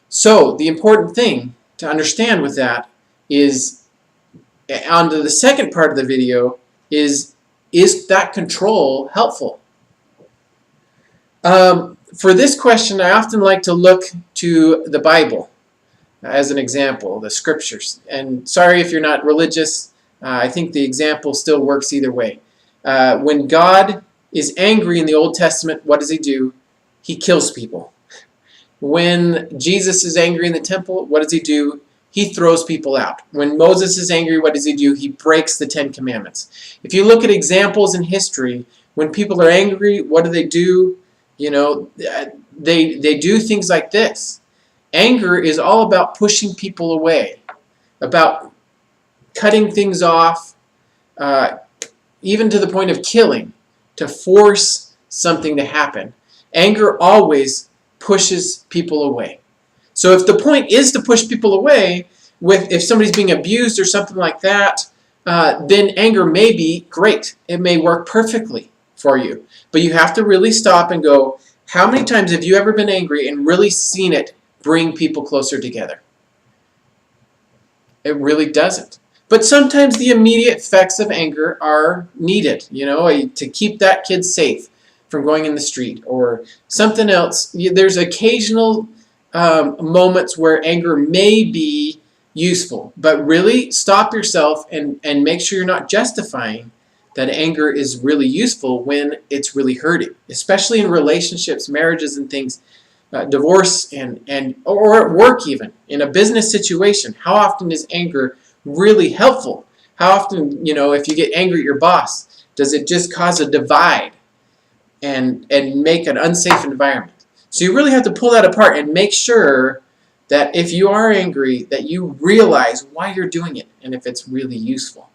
So the important thing to understand with that is, on to the second part of the video, is that control helpful? For this question, I often like to look to the Bible as an example, the scriptures. And sorry if you're not religious, I think the example still works either way. When God is angry in the Old Testament, what does he do? He kills people. When Jesus is angry in the temple, what does he do? He throws people out. When Moses is angry, what does he do? He breaks the 10 Commandments. If you look at examples in history, when people are angry, what do? You know, they do things like this. Anger is all about pushing people away, about cutting things off, even to the point of killing, to force something to happen. Anger always pushes people away. So if the point is to push people away, if somebody's being abused or something like that, then anger may be great. It may work perfectly for you. But you have to really stop and go, how many times have you ever been angry and really seen it bring people closer together? It really doesn't. But sometimes the immediate effects of anger are needed, to keep that kid safe from going in the street or something else. There's occasional moments where anger may be useful, but really stop yourself and make sure you're not justifying that anger is really useful when it's really hurting, especially in relationships, marriages and things, divorce or at work even, in a business situation. How often is anger really helpful? How often, if you get angry at your boss, does it just cause a divide and make an unsafe environment? So you really have to pull that apart and make sure that if you are angry, that you realize why you're doing it and if it's really useful.